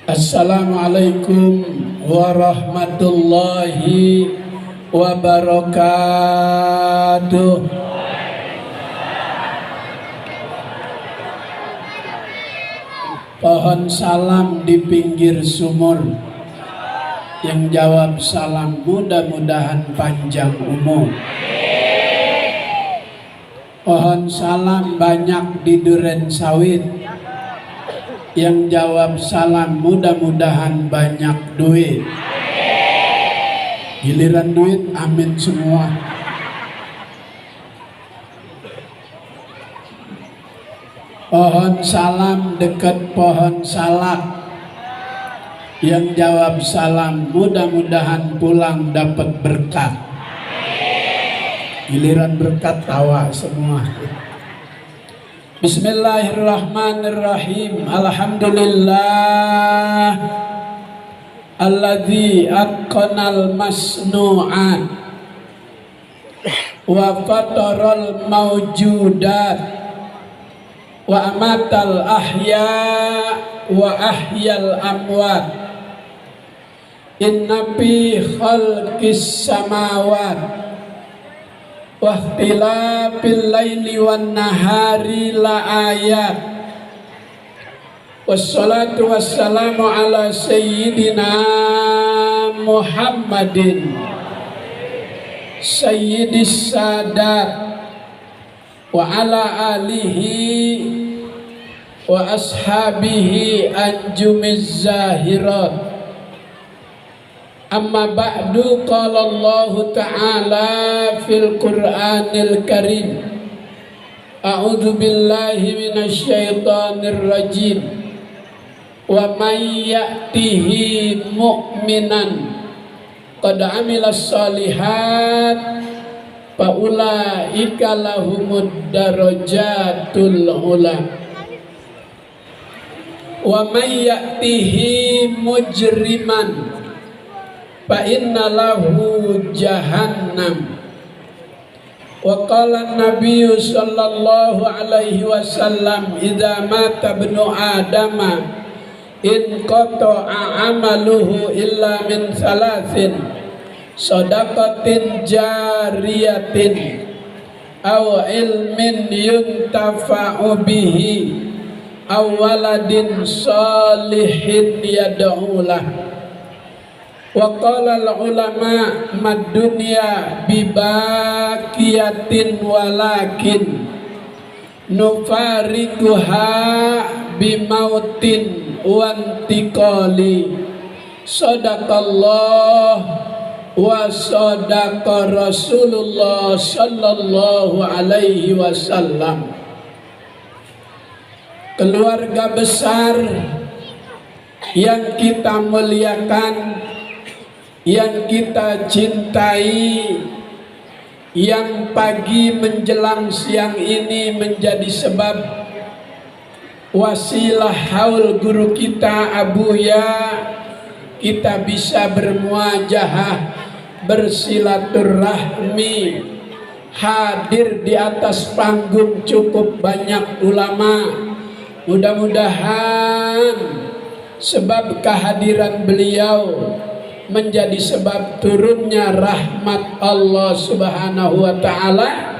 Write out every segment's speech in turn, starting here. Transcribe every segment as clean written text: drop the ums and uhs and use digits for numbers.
Assalamualaikum warahmatullahi wabarakatuh. Pohon salam di pinggir sumur. Yang jawab salam mudah-mudahan panjang umur. Pohon salam banyak di duren sawit. Yang jawab salam mudah-mudahan banyak duit. Giliran duit amin semua. Pohon salam dekat pohon salak. Yang jawab salam mudah-mudahan pulang dapat berkat. Giliran berkat tawa semua. Bismillahirrahmanirrahim. Alhamdulillah alladzi atqanal masnu'at wa fataral mawjudat wa amatal ahya wa ahyal amwat. Inna fi khalqis samawat wa ikhtilafil laili wan nahari la ayat. Wassalatu wassalamu ala sayyidina Muhammadin sayyidis sadat wa ala alihi wa ashabihi anjumiz zahirat. Amma ba'du, qala Allah ta'ala fil Qur'anil Karim. A'udzu billahi minasy syaithanir rajim. Wa may ya'tihi mu'minan qad 'amilas shalihat fa ulaika lahumud darajatul ula. Wa may ya'tihi mujriman fa inna lahu jahannam. Wa qala an-nabiy sallallahu alaihi wasallam idza mata ibnu adama in qata'a amaluhu illa min salasin shadaqatin jariyatin aw ilmin yuntafa'u bihi aw waladin shalihin yad'u lahu. Wa qala al-ulama mad-dunya bibaqiyatin walakin nufarikuha bimautin wantiqali. Sadaqallah wa sadaqa Rasulullah sallallahu alaihi wasallam. Keluarga besar yang kita muliakan, yang kita cintai, yang pagi menjelang siang ini menjadi sebab wasilah haul guru kita Abuya, kita bisa bermuajahah, bersilaturahmi, hadir di atas panggung cukup banyak ulama. Mudah-mudahan sebab kehadiran beliau menjadi sebab turunnya rahmat Allah Subhanahu wa ta'ala,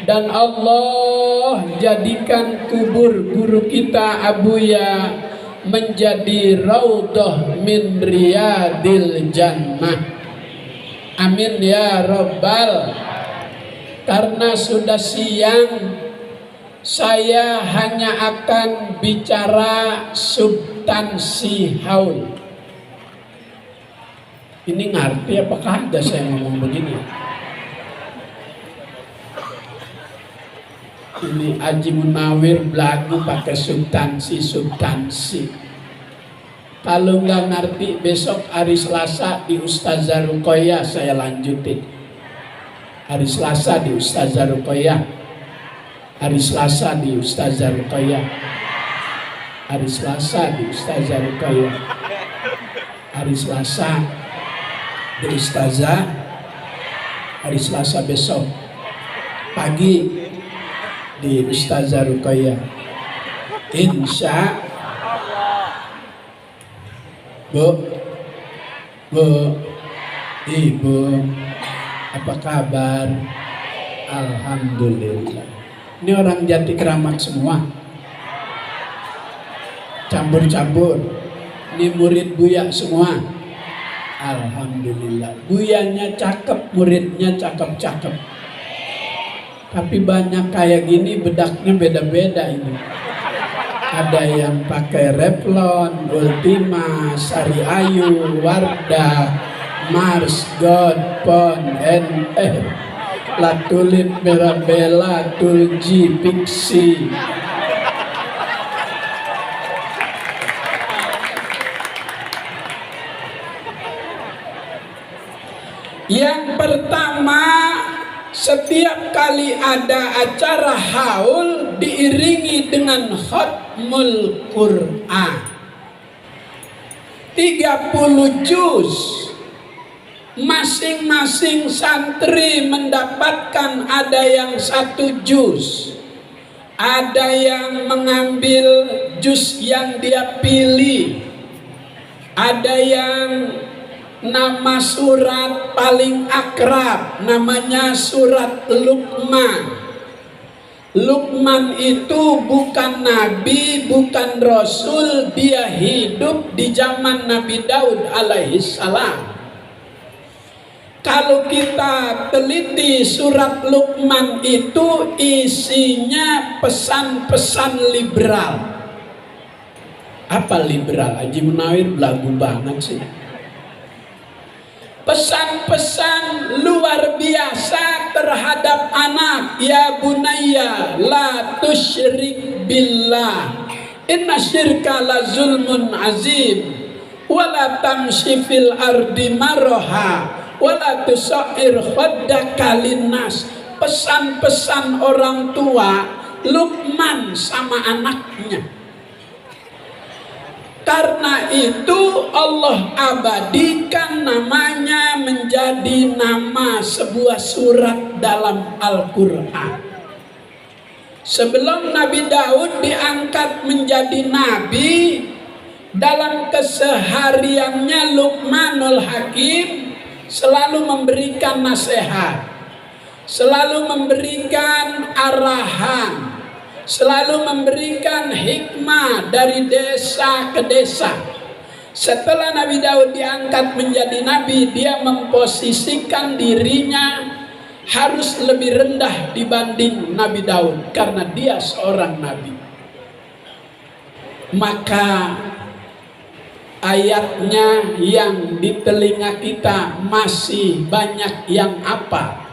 dan Allah jadikan kubur guru kita Abuya menjadi raudhah min riyadil jannah. Amin ya rabbal. Karena sudah siang, saya hanya akan bicara substansi haul. Ini ngerti apakah ada saya ngomong begini? Ini Haji Munawir belagu pakai substansi. Kalau nggak ngerti, besok hari Selasa di Ustazah Ruqayyah saya lanjutin. Hari Selasa di Ustazah Ruqayyah. Hari Selasa di Ustazah Ruqayyah. Hari Selasa di Ustazah Ruqayyah. Hari Selasa di Ustazah, hari Selasa besok pagi di Ustazah Ruqayyah. Insya Bu, Bu, Ibu, apa kabar? Alhamdulillah. Ini orang Jati Keramat semua. Campur-campur. Ini murid Buya semua. Alhamdulillah. Buyanya cakep, muridnya cakep-cakep. Tapi banyak kayak gini bedaknya beda-beda ini. Ada yang pakai Revlon, Ultima, Sari Ayu, Wardah, Mars, God, Pon, NF, Latulip, Mirabella, Tulji, Pixie. Yang pertama, setiap kali ada acara haul diiringi dengan khatmul Quran 30 juz. Masing-masing santri mendapatkan, ada yang 1 juz, ada yang mengambil juz yang dia pilih, ada yang nama surat paling akrab namanya surat Luqman. Luqman itu bukan nabi, bukan rasul, dia hidup di zaman Nabi Daud alaihissalam. Kalau kita teliti surat Luqman itu isinya pesan-pesan liberal. Apa liberal? Haji Munawir belagu banget sih. Pesan-pesan luar biasa terhadap anak. Ya bunayya la tusyrik billah, inna syirka la zulmun azim, wala tamshi fil ardi maraha, wala tusair khaddaka linnas. Pesan-pesan orang tua Luqman sama anaknya. Karena itu Allah abadikan namanya menjadi nama sebuah surat dalam Al-Quran. Sebelum Nabi Daud diangkat menjadi nabi, dalam kesehariannya Luqmanul Hakim selalu memberikan nasihat, selalu memberikan arahan, selalu memberikan hikmah dari desa ke desa. Setelah Nabi Daud diangkat menjadi nabi, dia memposisikan dirinya harus lebih rendah dibanding Nabi Daud karena dia seorang nabi. Maka ayatnya yang di telinga kita masih banyak yang apa?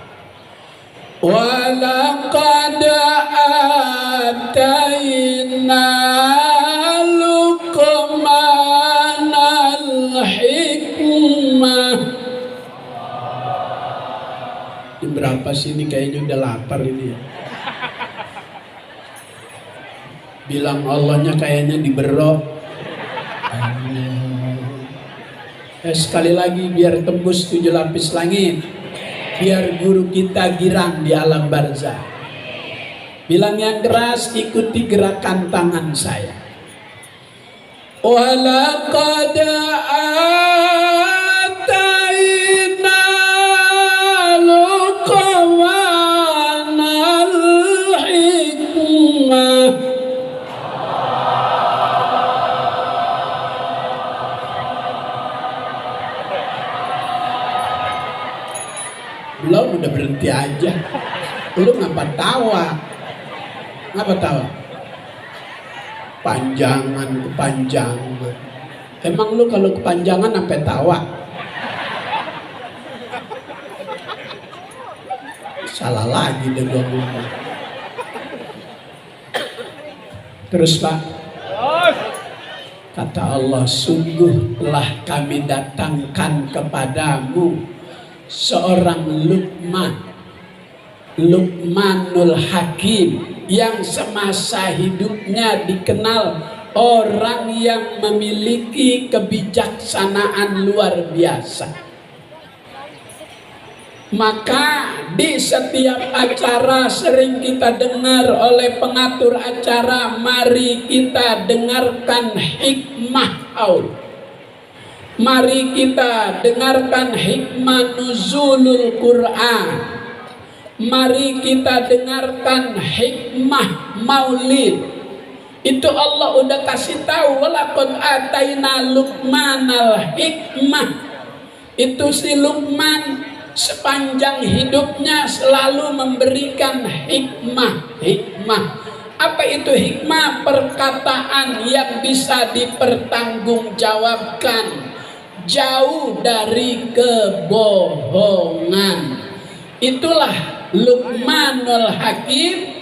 Walaqad atayna Luqmanal hikmah. Ini berapa sih ini, kayaknya udah lapar ini ya. Bilang Allahnya kayaknya diberok. Sekali lagi biar tembus 7 lapis langit, biar guru kita girang di alam barzah. Bilang yang keras, ikuti gerakan tangan saya. Walaqad atayna Luqmanal hikmah. Belum, udah berhenti aja. Lu ngapa tawa? Ngapa tawa? Kepanjangan. Emang lu kalau kepanjangan sampai tawa? Salah lagi deh gua ngomong. Terus Pak, kata Allah, sungguh telah kami datangkan kepadamu seorang Luqmanul Hakim, yang semasa hidupnya dikenal orang yang memiliki kebijaksanaan luar biasa. Maka di setiap acara sering kita dengar oleh pengatur acara, mari kita dengarkan hikmah Allah. Mari kita dengarkan hikmah nuzulul Quran. Mari kita dengarkan hikmah maulid. Itu Allah udah kasih tahu, walaqad ataina Luqmanal hikmah. Itu si Luqman sepanjang hidupnya selalu memberikan hikmah. Apa itu hikmah? Perkataan yang bisa dipertanggungjawabkan, jauh dari kebohongan. Itulah Luqmanul Hakim,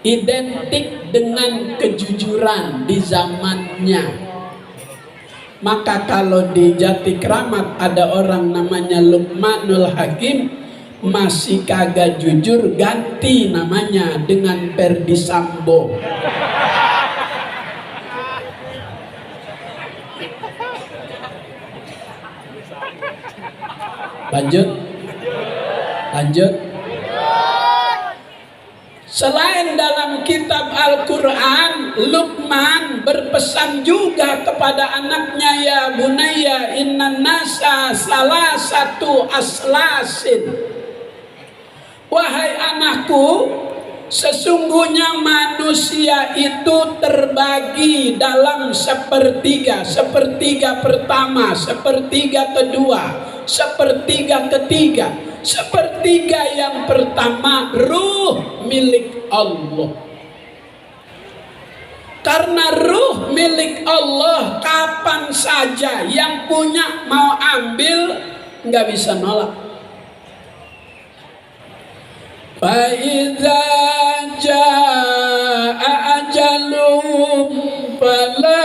identik dengan kejujuran di zamannya. Maka kalau di Jati Kramat ada orang namanya Luqmanul Hakim, masih kagak jujur, ganti namanya dengan Ferdi Sambo. Lanjut. Selain dalam kitab Al-Quran, Luqman berpesan juga kepada anaknya, ya bunayya innan nasa salah satu aslasin. Wahai anakku, sesungguhnya manusia itu terbagi dalam sepertiga. Sepertiga pertama, sepertiga kedua, sepertiga ketiga. Sepertiga yang pertama, ruh milik Allah. Karena ruh milik Allah, kapan saja yang punya mau ambil, nggak bisa nolak. Fa'idza jaa'a ajaluhum fala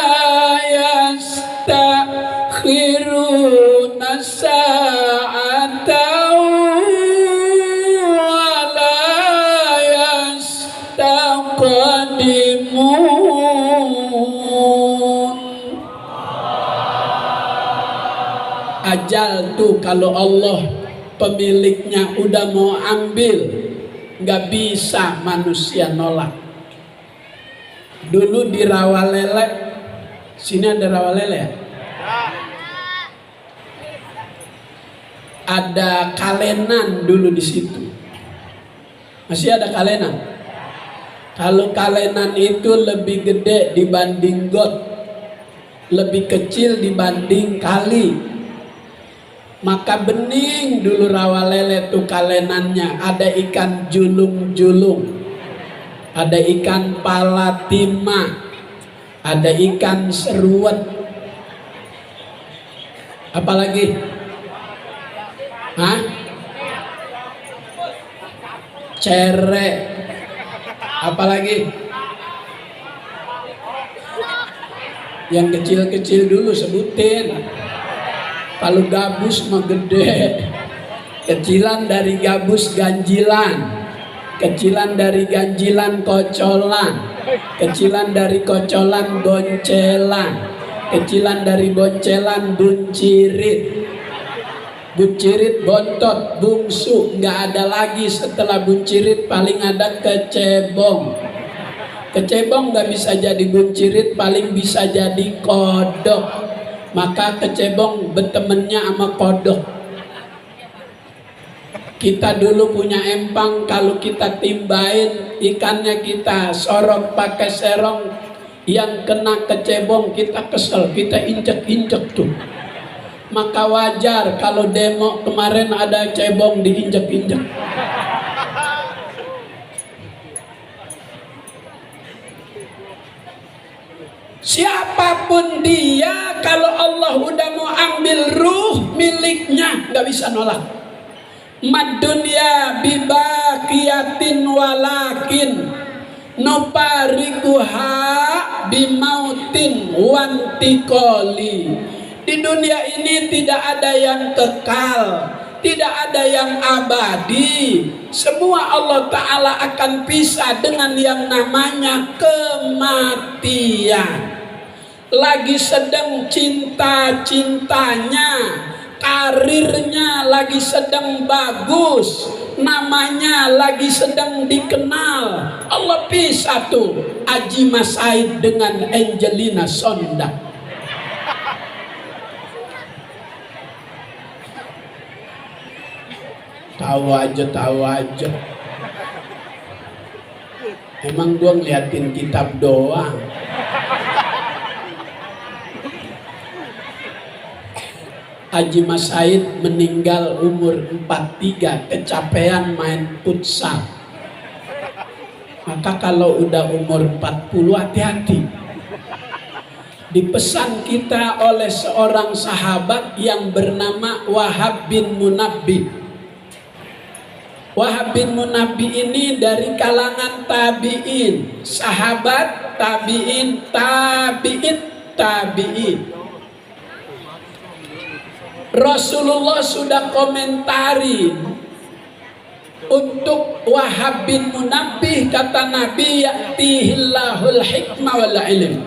yastakhiruna sa'atan wa la yastaqdimun. Ajal tuh kalau Allah pemiliknya udah mau ambil, nggak bisa manusia nolak. Dulu di Rawalele, sini ada Rawalele ya? Ada kalenan dulu di situ. Masih ada kalenan. Kalau kalenan itu lebih gede dibanding got, lebih kecil dibanding kali. Maka bening dulu Rawalele tuh kalenannya. Ada ikan julung-julung, ada ikan palatima, ada ikan seruat, apalagi? Cere, apalagi? Yang kecil-kecil dulu sebutin. Kalau gabus mah gede. Kecilan dari gabus ganjilan, kecilan dari ganjilan kocolan, kecilan dari kocolan goncelan, kecilan dari goncelan buncirit, buncirit bontot bungsu, nggak ada lagi setelah buncirit, paling ada kecebong. Kecebong nggak bisa jadi buncirit, paling bisa jadi kodok. Maka kecebong bertemannya sama kodok. Kita dulu punya empang, kalau kita timbain ikannya kita sorok pakai serong, yang kena kecebong kita kesel, kita injek-injek tuh. Maka wajar kalau demo kemarin ada cebong diinjek-injek. Siapapun dia, kalau Allah udah mau ambil ruh miliknya, nggak bisa nolak. Mad dunya bibaqiyatin walakin nuparikuha bimautin wantikoli. Di dunia ini tidak ada yang kekal, tidak ada yang abadi. Semua Allah Ta'ala akan pisah dengan yang namanya kematian. Lagi sedang cinta-cintanya, karirnya lagi sedang bagus, namanya lagi sedang dikenal, Allah pisah tuh Aji Mas Said dengan Angelina Sonda. Tahu aja. Emang gua ngeliatin kitab doang. Haji Mas Said meninggal umur 43, kecapean main futsal. Maka kalau udah umur 40 hati-hati. Dipesan kita oleh seorang sahabat yang bernama Wahab bin Munabbih. Wahab bin Munabbih ini dari kalangan tabi'in, sahabat, tabi'in. Rasulullah sudah komentari untuk Wahab bin Munabbih, kata Nabi, ya'tihillahul hikmah wal ilm.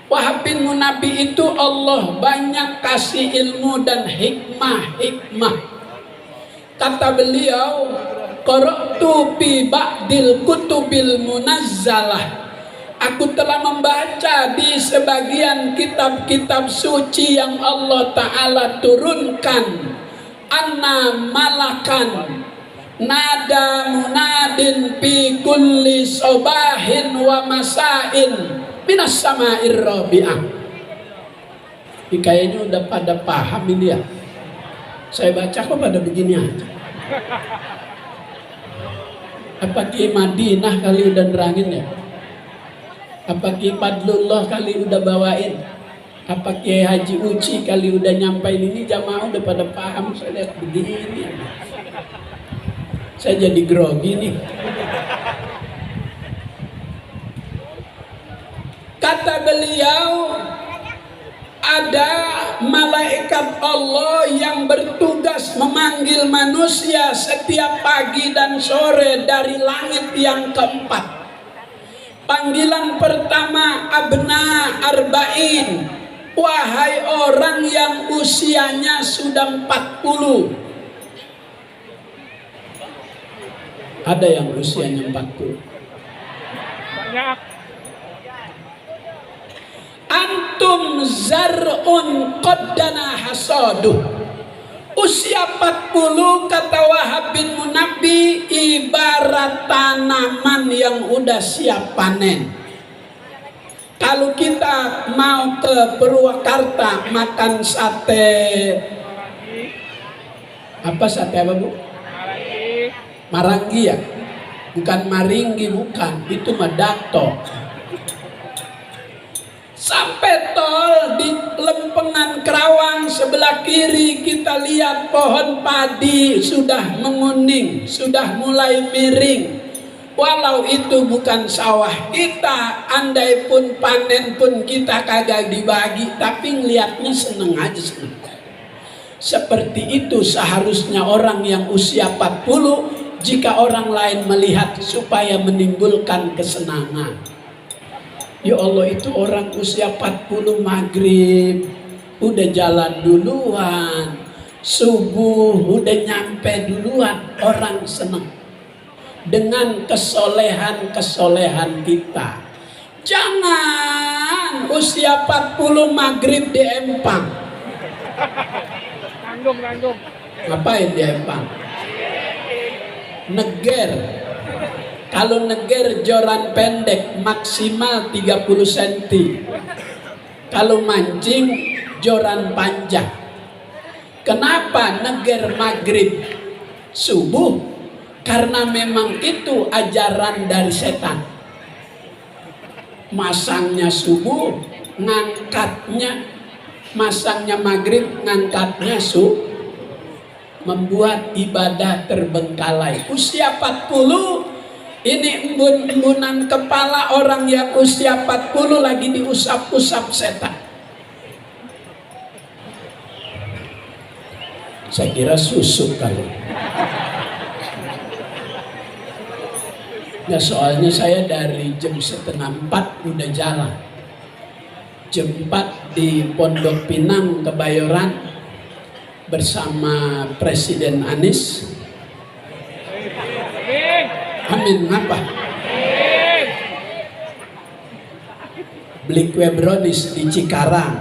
Wahab bin Munabbih itu Allah banyak kasih ilmu dan hikmah. Kata beliau, qara'tu fi ba'dil kutubil munazzalah. Aku telah membaca di sebagian kitab-kitab suci yang Allah Ta'ala turunkan, anna malakan nada munadin fi kulli sobahin wa masain minas sama'ir rabi'ah. Ini kayaknya udah pada paham ini ya. Saya baca kok pada begini aja. Apa Ki Madinah kali udah nerangin ya? Apa Ki Fadlullah kali udah bawain? Apa Ki Haji Uci kali udah nyampain? Ini jamaah udah pada paham. Saya lihat begini. Saya jadi grogi nih. Kata beliau, ada malaikat Allah yang bertugas memanggil manusia setiap pagi dan sore dari langit yang keempat. Panggilan pertama, abna arba'in, wahai orang yang usianya sudah 40. Ada yang usianya 40? Banyak. Antum zar'un qaddana hasaduh. Usia 40, kata Wahab bin Munabbih, ibarat tanaman yang udah siap panen. Kalau kita mau ke Purwakarta makan sate, apa sate apa Bu? Marangi ya? Bukan maringgi, bukan. Itu mah dato. Sampai tol di lempengan Kerawang sebelah kiri kita lihat pohon padi sudah menguning, sudah mulai miring. Walau itu bukan sawah kita, andai pun panen pun kita kagak dibagi, tapi ngeliatnya seneng aja seneng. Seperti itu seharusnya orang yang usia 40 jika orang lain melihat supaya menimbulkan kesenangan. Ya Allah, itu orang usia 40 maghrib udah jalan duluan, subuh udah nyampe duluan, orang senang dengan kesolehan kita. Jangan usia 40 maghrib di Empang. Nanggung. Ngapain di Empang? Neger. Kalau neger joran pendek maksimal 30 cm. Kalau mancing joran panjang. Kenapa neger maghrib subuh? Karena memang itu ajaran dari setan. Masangnya subuh, masangnya maghrib, ngangkatnya subuh. Membuat ibadah terbengkalai. Usia 40 ini embun-embunan kepala orang yang usia 40 lagi diusap-usap setan. Saya kira susuk kali. Ya soalnya saya dari jam 3:30 udah jalan. Jam 4 di Pondok Pinang, Kebayoran bersama Presiden Anies. Amin apa? Beli kue brownies di Cikarang,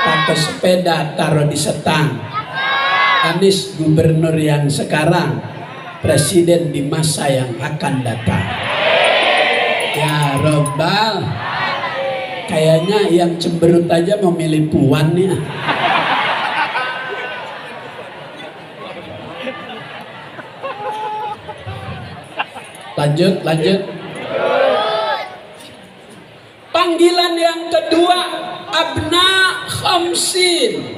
pakai sepeda taruh di Setang. Anies gubernur yang sekarang, presiden di masa yang akan datang. Ya Robbal, kayaknya yang cemberut aja mau milih Puan ya. Lanjut. Panggilan yang kedua, abna khamsin.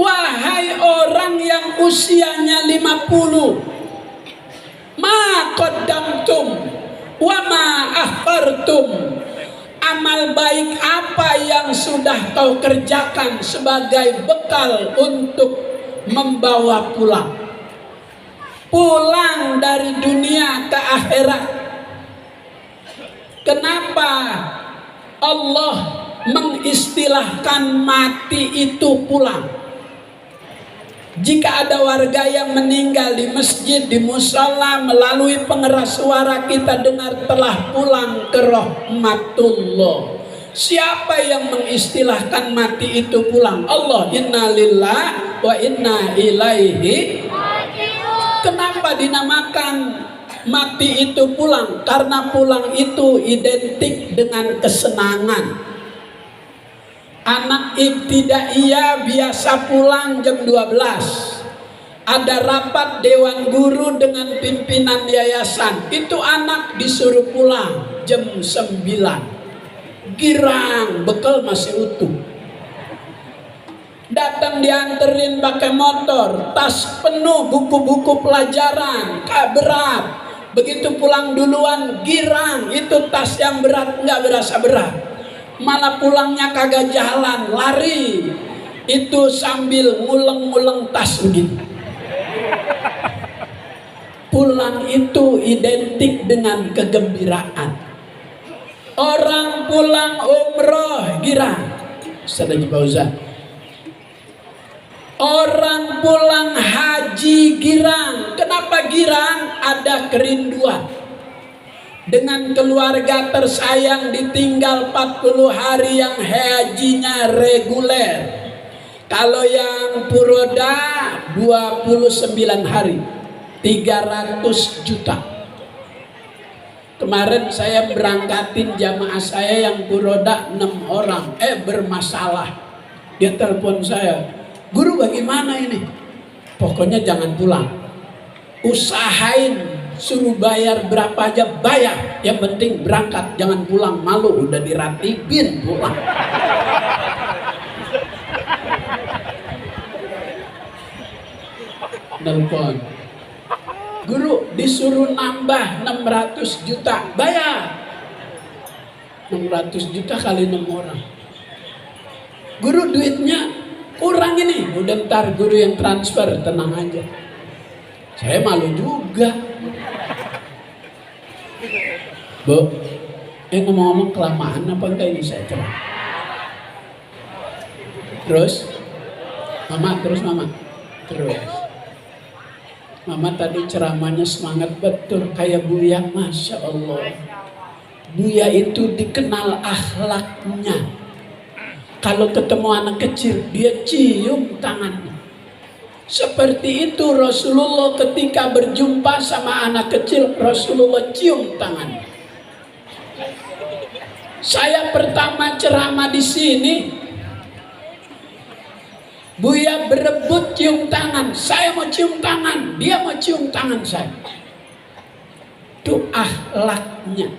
Wahai orang yang usianya 50, ma qaddamtum wa ma akhartum. Amal baik apa yang sudah kau kerjakan sebagai bekal untuk membawa pulang dari dunia ke akhirat. Kenapa Allah mengistilahkan mati itu pulang? Jika ada warga yang meninggal di masjid, di musala, melalui pengeras suara kita dengar telah pulang ke rahmatullah. Siapa yang mengistilahkan mati itu pulang? Allah. Inna lillah wa inna ilaihi. Kenapa dinamakan mati itu pulang? Karena pulang itu identik dengan kesenangan. Anak ibtidaiyah biasa pulang jam 12. Ada rapat dewan guru dengan pimpinan yayasan. Itu anak disuruh pulang jam 9. Girang, bekal masih utuh. Datang dianterin pakai motor, tas penuh buku-buku pelajaran, berat. Begitu pulang duluan, girang. Itu tas yang berat nggak berasa berat. Malah pulangnya kagak jalan, lari. Itu sambil nguleng-nguleng tas begitu. Pulang itu identik dengan kegembiraan. Orang pulang umroh girang. Sedang Fauzan. Orang pulang haji girang. Kenapa girang? Ada kerinduan. Dengan keluarga tersayang ditinggal 40 hari yang hajinya reguler. Kalau yang Puroda 29 hari, 300 juta. Kemarin saya berangkatin jamaah saya yang Puroda 6 orang, bermasalah. Dia telepon saya, "Guru bagaimana ini?" Pokoknya jangan pulang. Usahain suruh bayar berapa aja bayar, yang penting berangkat, jangan pulang. Malu udah diratibin pulang. Nelpon, "Guru disuruh nambah 600 juta bayar." 600 juta kali 6 orang. "Guru duitnya kurang ini." Udah ntar guru yang transfer, tenang aja. Saya malu juga. Bu, ngomong-ngomong kelamaan apa enggak ini saya cerah? Terus? Mama. Mama tadi ceramahnya semangat betul kayak Buya, Masya Allah. Buya itu dikenal akhlaknya. Kalau ketemu anak kecil, dia cium tangannya. Seperti itu Rasulullah ketika berjumpa sama anak kecil, Rasulullah cium tangan. Saya pertama ceramah di sini, Buya berebut cium tangan. Saya mau cium tangan, dia mau cium tangan saya. Itu akhlaknya.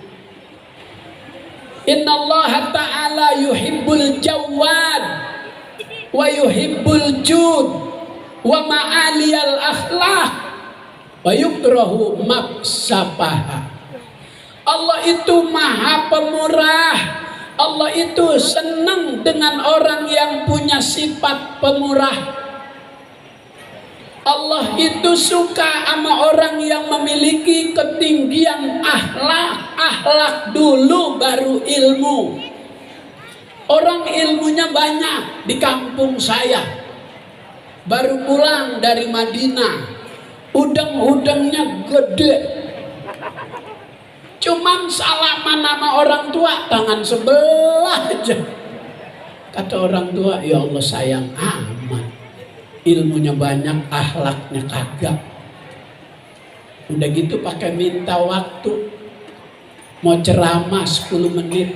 Innallaha ta'ala yuhibbul jawad wa yuhibbul jud wa ma'aliyal akhlaq wa yukrahu mabsapaha. Allah itu maha pemurah. Allah itu senang dengan orang yang punya sifat pemurah. Allah itu suka sama orang yang memiliki ketinggian akhlak. Akhlak dulu baru ilmu. Orang ilmunya banyak di kampung saya. Baru pulang dari Madinah, udang-udangnya gede. Cuman salaman sama orang tua tangan sebelah aja. Kata orang tua, ya Allah sayang amat. ilmunya banyak, akhlaknya kagak. Udah gitu pakai minta waktu, mau ceramah 10 menit.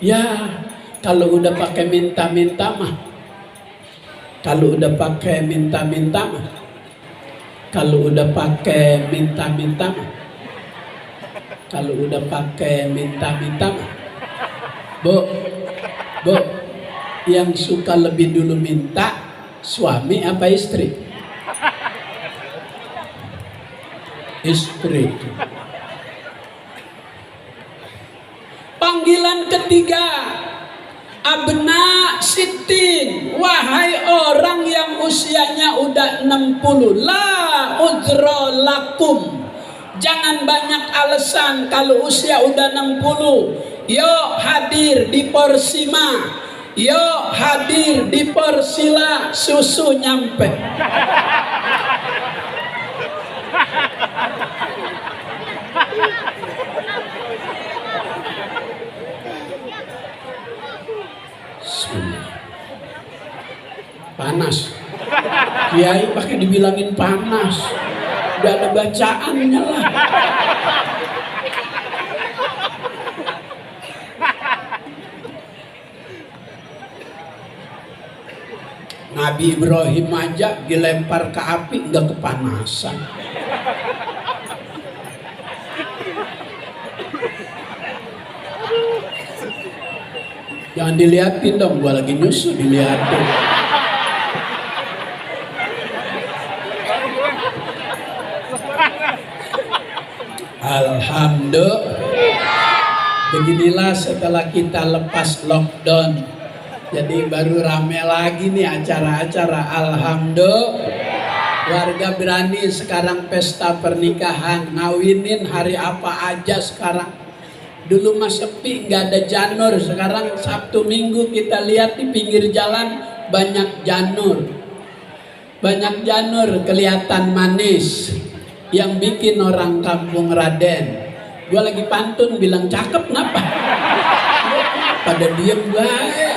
Ya, kalau udah pakai minta-minta mah, kalau udah pakai minta-minta mah, kalau udah pakai minta-minta mah, kalau udah pakai minta-minta mah, Bu, yang suka lebih dulu minta, suami apa istri? Istri. Panggilan ketiga, abna sitin, wahai orang yang usianya udah 60, la udro lakum, jangan banyak alasan kalau usia udah 60. Yo hadir di Porsima, yo hadir di Porsila, susu nyampe. Panas, kiai pakai dibilangin panas, udah ada bacaannya lah. Nabi Ibrahim aja dilempar ke api nggak kepanasan. Jangan diliatin dong, gua lagi nyusu diliatin. Alhamdulillah. Beginilah setelah kita lepas lockdown, jadi baru rame lagi nih acara-acara. Alhamdulillah. Warga berani sekarang pesta pernikahan, ngawinin hari apa aja sekarang. Dulu mah sepi, nggak ada janur. Sekarang Sabtu Minggu kita lihat di pinggir jalan banyak janur. Banyak janur kelihatan manis, yang bikin orang kampung Raden. Gue lagi pantun bilang cakep, kenapa? Pada diem baik.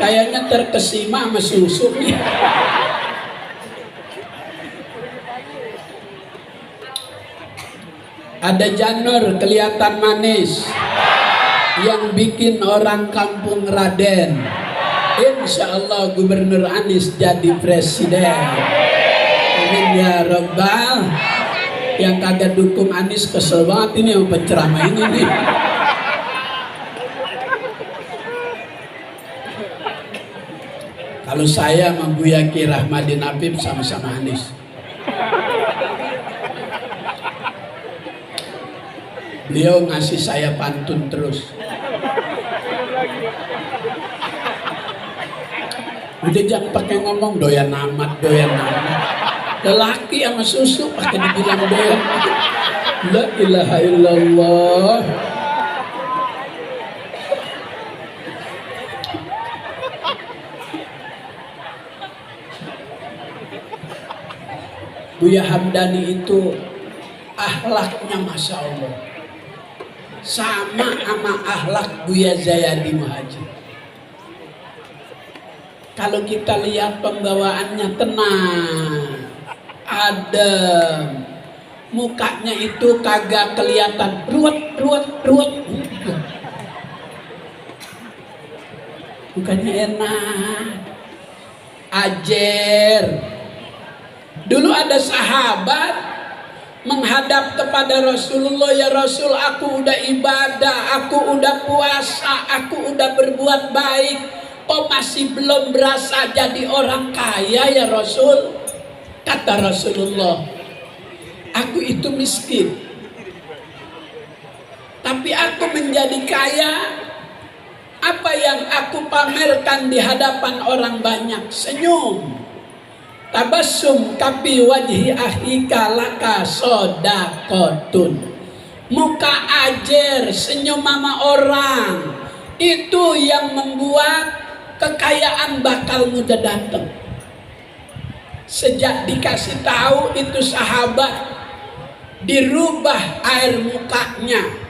Kayaknya terkesima sama susu nih. Ada janur kelihatan manis, yang bikin orang kampung Raden. Insya Allah Gubernur Anies jadi presiden. Amin ya Rabbal. Yang kagak dukung Anies kesel banget ini sama penceramah ini nih. Kalau saya sama Buya Ki Rahmadin Habib sama-sama Anies. Beliau ngasih saya pantun terus. Udah jangan pakai ngomong doyan amat, doyan amat. Lelaki sama susu pakai dibilang doyan. La ilaha illallah. Buya Hamdani itu akhlaknya Masya Allah sama akhlak Buya Zayadi Muhajir. Kalau kita lihat pembawaannya tenang, adem, mukanya itu kagak kelihatan ruwet. Mukanya enak, ajer. Dulu ada sahabat menghadap kepada Rasulullah, ya Rasul, aku udah ibadah, aku udah puasa, aku udah berbuat baik, kok masih belum berasa jadi orang kaya ya Rasul? Kata Rasulullah, aku itu miskin, tapi aku menjadi kaya. Apa yang aku pamerkan di hadapan orang banyak? Senyum. Tabassum kapi wajhi akhika laka sodakotun. Muka ajer, senyum sama orang, itu yang membuat kekayaan bakal mudah datang. Sejak dikasih tahu itu sahabat, dirubah air mukanya.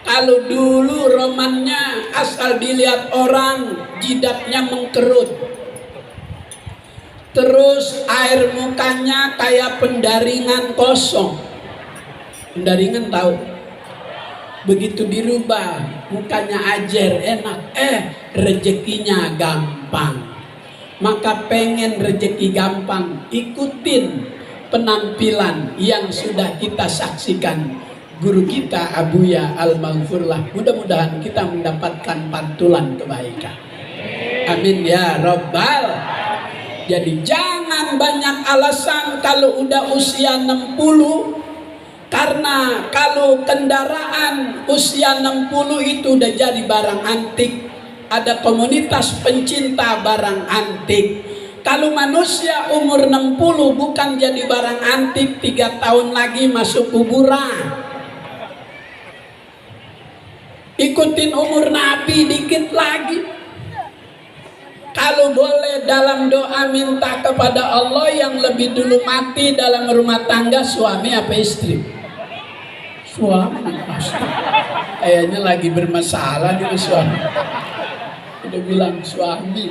Kalau dulu romannya asal dilihat orang jidatnya mengkerut, Terus air mukanya kayak pendaringan kosong. Pendaringan tahu? Begitu dirubah, mukanya ajer, enak. Rezekinya gampang. Maka pengen rezeki gampang, ikutin penampilan yang sudah kita saksikan guru kita Abuya Al-Maghfurlah. Mudah-mudahan kita mendapatkan pantulan kebaikan. Amin ya Rabbal. Jadi jangan banyak alasan kalau udah usia 60. Karena kalau kendaraan usia 60 itu udah jadi barang antik. Ada komunitas pencinta barang antik. Kalau manusia umur 60 bukan jadi barang antik, 3 tahun lagi masuk kuburan. Ikutin umur Nabi dikit lagi. Kalau boleh dalam doa minta kepada Allah yang lebih dulu mati dalam rumah tangga, suami apa istri? Suami. Kayaknya lagi bermasalah gitu suami. Udah bilang suami.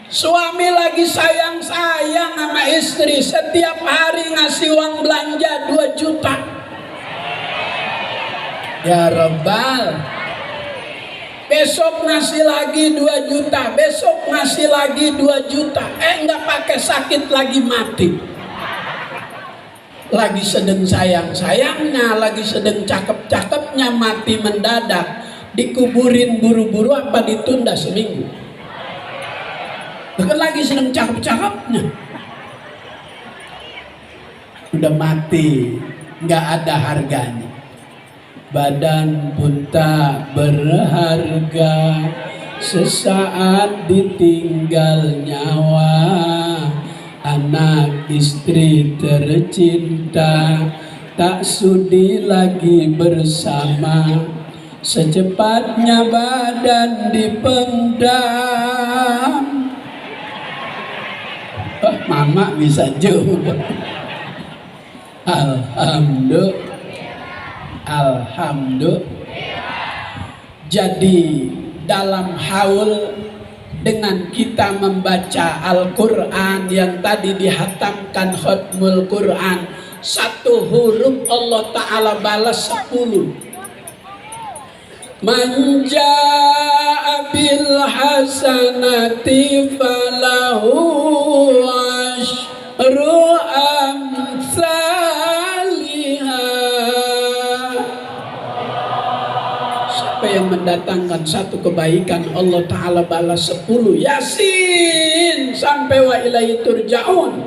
Suami lagi sayang-sayang sama istri, setiap hari ngasih uang belanja 2 juta. Ya Rabbal. Besok ngasih lagi 2 juta, besok ngasih lagi 2 juta. Enggak pakai sakit lagi mati. Lagi sedang sayang-sayangnya, lagi sedang cakep-cakepnya mati mendadak. Dikuburin buru-buru apa ditunda seminggu? Bukan lagi sedang cakep-cakepnya. Udah mati, nggak ada harganya. Badan pun tak berharga, sesaat ditinggal nyawa. Anak istri tercinta tak sudi lagi bersama. Secepatnya badan dipendam. Mama bisa juga. Alhamdulillah. Jadi dalam haul dengan kita membaca Al-Quran yang tadi dihatamkan khatmul Quran, 1 huruf Allah Ta'ala balas 10. Man jaa bil hasanati falahu asyru amsalha. Siapa yang mendatangkan 1 kebaikan, Allah Ta'ala balas 10. Yasin sampai wa ilaihi turja'un.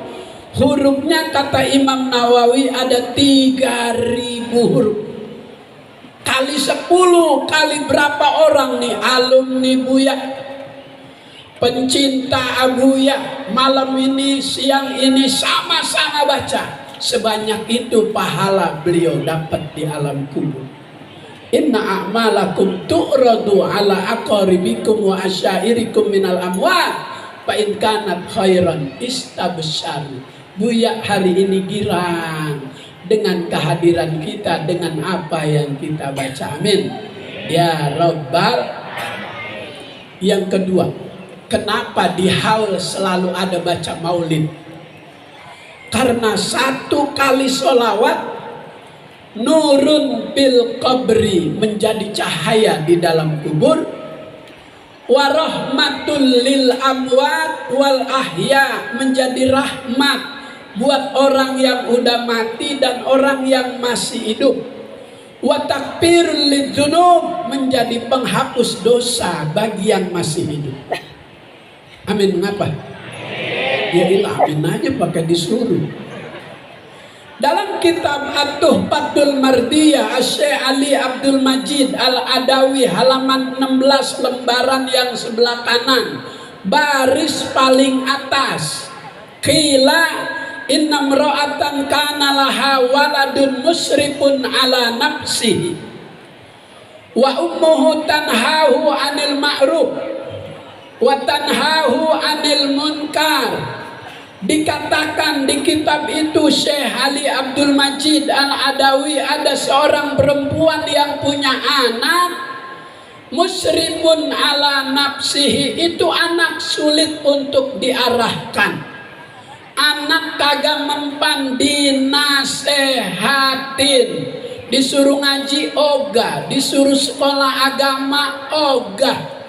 Hurufnya kata Imam Nawawi ada 3.000 huruf. Kali 10, kali berapa orang nih alumni Buya, pencinta Abuya, malam ini, siang ini sama-sama baca. Sebanyak itu pahala beliau dapat di alam kubur. Inna a'malakum tu'radu ala aqaribikum wa asyairikum minal amwat fa in kanat khairan istabsyaru. Buya hari ini girang dengan kehadiran kita, dengan apa yang kita baca. Amin ya Rabbal. Yang kedua, kenapa di haul selalu ada baca maulid? Karena 1 kali sholawat nurun bil qabri, menjadi cahaya di dalam kubur, warahmatul lil amwat wal ahya, menjadi rahmat buat orang yang udah mati dan orang yang masih hidup, wa takfirul lidzunub, menjadi penghapus dosa bagi yang masih hidup. Amin. Mengapa? Ya ilah, amin aja pakai disuruh. Dalam kitab At-Tuhfatul Mardiyah Syekh Ali Abdul Majid Al-Adawi halaman 16 lembaran yang sebelah kanan, baris paling atas, qila inna mra'atan kana laha waladun musrifun ala nafsihi wa ummuhu tanhahu anil ma'ruf wa tanhahu anil munkar. Dikatakan di kitab itu Syekh Ali Abdul Majid Al-Adawi, ada seorang perempuan yang punya anak, Musrifun ala nafsihi, itu anak sulit untuk diarahkan. Anak kagak mempan dinasehatin, disuruh ngaji ogah, disuruh sekolah agama ogah.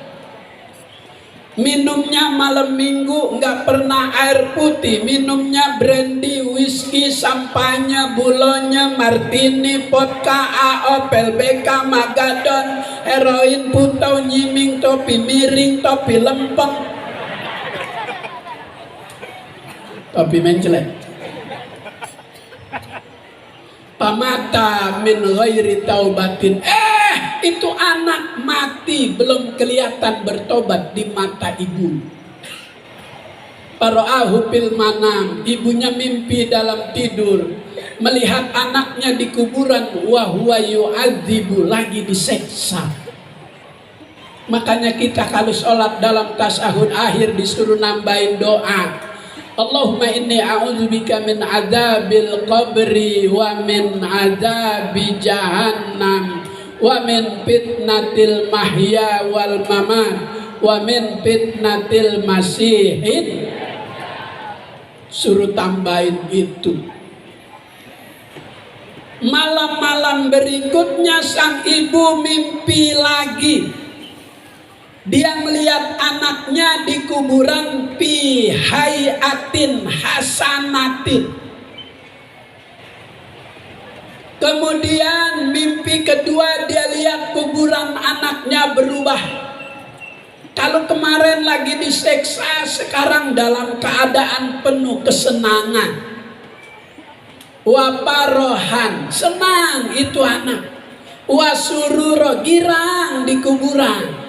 Minumnya malam minggu nggak pernah air putih, minumnya brandy, whisky, sampahnya, bulonya, martini, vodka, AO, PLBK, magadon, heroin, putau, nyiming, topi miring, topi lempeng, topi mencelek. Pamata min ghairi taubatin, itu anak mati belum kelihatan bertobat di mata ibu. Para'ahu fil manam, ibunya mimpi dalam tidur melihat anaknya di kuburan, wa huwa yu'adzibu, lagi diseksa. Makanya kita kalau sholat dalam tasyahud akhir disuruh nambahin doa, Allahumma inni a'udzubika min adzabil qabri wa min adzabi jahannam wa min fitnatil mahya wal mamat wa min fitnatil masihin. Suruh tambahin itu. Malam-malam berikutnya sang ibu mimpi lagi. Dia melihat anaknya di kuburan fi hayatin hasanatin. Kemudian mimpi kedua dia lihat kuburan anaknya berubah. Kalau kemarin lagi diseksa, sekarang dalam keadaan penuh kesenangan. Waparohan, senang itu anak. Wasururo, girang di kuburan.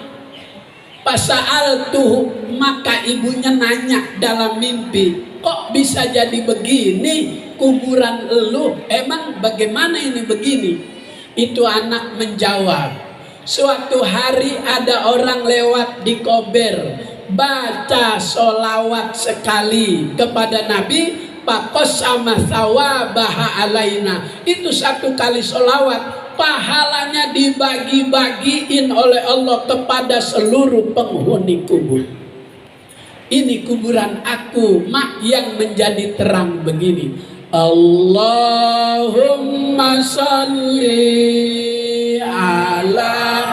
Pasal tuh, maka ibunya nanya dalam mimpi, kok bisa jadi begini kuburan elu? Emang bagaimana ini begini? Itu anak menjawab, suatu hari ada orang lewat di Kober, baca sholawat sekali kepada Nabi, pakos sama sawabaha alaina. Itu satu kali sholawat, pahalanya dibagi-bagiin oleh Allah kepada seluruh penghuni kubur. Ini kuburan aku, mak, yang menjadi terang begini. Allahumma sholli ala